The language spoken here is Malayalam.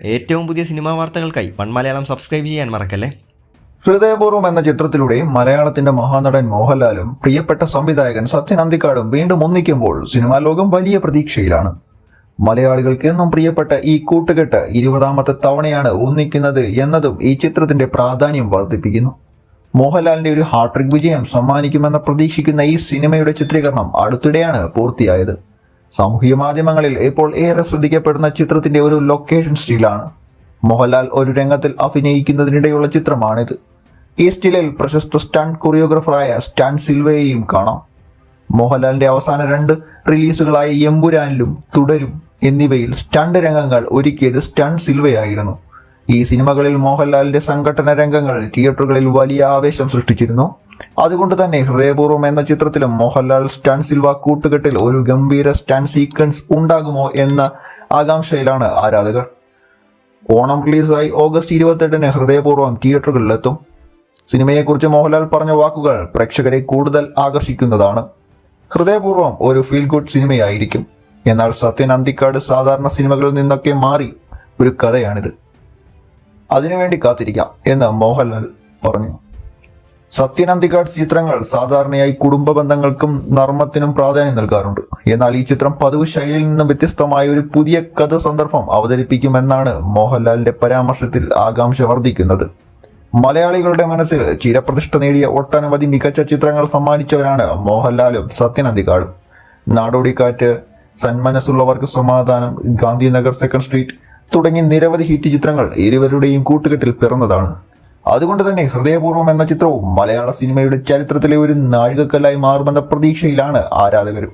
ഏറ്റവും പുതിയ സിനിമാ വാർത്തകൾക്കായി മലയാളം സബ്സ്ക്രൈബ് ചെയ്യാൻ മറക്കല്ലേ. ഹൃദയപൂർവ്വം എന്ന ചിത്രത്തിലൂടെ മലയാളത്തിന്റെ മഹാനടൻ മോഹൻലാലും പ്രിയപ്പെട്ട സംവിധായകൻ സത്യൻ അന്തിക്കാടും വീണ്ടും ഒന്നിക്കുമ്പോൾ സിനിമാ ലോകം വലിയ പ്രതീക്ഷയിലാണ്. മലയാളികൾക്ക് എന്നും പ്രിയപ്പെട്ട ഈ കൂട്ടുകെട്ട് 20ാമത്തെ തവണയാണ് ഒന്നിക്കുന്നത് എന്നതും ഈ ചിത്രത്തിന്റെ പ്രാധാന്യം വർദ്ധിപ്പിക്കുന്നു. മോഹൻലാലിന്റെ ഒരു ഹാട്രിക് വിജയം സമ്മാനിക്കുമെന്ന് പ്രതീക്ഷിക്കുന്ന ഈ സിനിമയുടെ ചിത്രീകരണം അടുത്തിടെയാണ് പൂർത്തിയായത്. സാമൂഹിക മാധ്യമങ്ങളിൽ ഇപ്പോൾ ഏറെ ശ്രദ്ധിക്കപ്പെടുന്ന ചിത്രത്തിന്റെ ഒരു ലൊക്കേഷൻ സ്റ്റീലാണ്. മോഹൻലാൽ ഒരു രംഗത്തിൽ അഭിനയിക്കുന്നതിനിടെയുള്ള ചിത്രമാണിത്. ഈ സ്റ്റിലിൽ പ്രശസ്ത സ്റ്റണ്ട് കൊറിയോഗ്രാഫറായ സ്റ്റാൻ സിൽവയെയും കാണാം. മോഹൻലാലിന്റെ അവസാന 2 റിലീസുകളായ എമ്പുരാനിലും തുടരും എന്നിവയിൽ സ്റ്റണ്ട് രംഗങ്ങൾ ഒരുക്കിയത് സ്റ്റാൻ സിൽവയായിരുന്നു. ഈ സിനിമകളിൽ മോഹൻലാലിന്റെ സംഘടന രംഗങ്ങൾ തിയേറ്ററുകളിൽ വലിയ ആവേശം സൃഷ്ടിച്ചിരുന്നു. അതുകൊണ്ട് തന്നെ ഹൃദയപൂർവ്വം എന്ന ചിത്രത്തിലും മോഹൻലാൽ സ്റ്റാൻ സിൽവ കൂട്ടുകെട്ടിൽ ഒരു ഗംഭീര സ്റ്റാൻ സീക്വൻസ് ഉണ്ടാകുമോ എന്ന ആകാംക്ഷയിലാണ് ആരാധകർ. ഓണം റിലീസായി ഓഗസ്റ്റ് 28-ന് ഹൃദയപൂർവ്വം തിയേറ്ററുകളിലെത്തും. സിനിമയെക്കുറിച്ച് മോഹൻലാൽ പറഞ്ഞ വാക്കുകൾ പ്രേക്ഷകരെ കൂടുതൽ ആകർഷിക്കുന്നതാണ്. ഹൃദയപൂർവ്വം ഒരു ഫീൽ ഗുഡ് സിനിമയായിരിക്കും. എന്നാൽ സത്യൻ അന്തിക്കാട് സാധാരണ സിനിമകളിൽ നിന്നൊക്കെ മാറി ഒരു കഥയാണിത്. അതിനുവേണ്ടി കാത്തിരിക്കാം എന്ന് മോഹൻലാൽ പറഞ്ഞു. സത്യൻ അന്തിക്കാട് ചിത്രങ്ങൾ സാധാരണയായി കുടുംബ ബന്ധങ്ങൾക്കും നർമ്മത്തിനും പ്രാധാന്യം നൽകാറുണ്ട്. എന്നാൽ ഈ ചിത്രം പതിവ് ശൈലിയിൽ നിന്നും വ്യത്യസ്തമായ ഒരു പുതിയ കഥ സന്ദർഭം അവതരിപ്പിക്കുമെന്നാണ് മോഹൻലാലിന്റെ പരാമർശത്തിൽ ആകാംക്ഷ വർദ്ധിക്കുന്നത്. മലയാളികളുടെ മനസ്സിൽ ചിരപ്രതിഷ്ഠ നേടിയ ഒട്ടനവധി മികച്ച ചിത്രങ്ങൾ സമ്മാനിച്ചവരാണ് മോഹൻലാലും സത്യൻ അന്തിക്കാടും. നാടോടിക്കാറ്റ്, സന്മനസ്സുള്ളവർക്ക് സമാധാനം, ഗാന്ധിനഗർ സെക്കൻഡ് സ്ട്രീറ്റ് തുടങ്ങി നിരവധി ഹിറ്റ് ചിത്രങ്ങൾ ഇരുവരുടെയും കൂട്ടുകെട്ടിൽ പിറന്നതാണ്. അതുകൊണ്ട് തന്നെ ഹൃദയപൂർവ്വം എന്ന ചിത്രവും മലയാള സിനിമയുടെ ചരിത്രത്തിലെ ഒരു നാഴികക്കല്ലായി മാറുമെന്ന പ്രതീക്ഷയിലാണ് ആരാധകരും.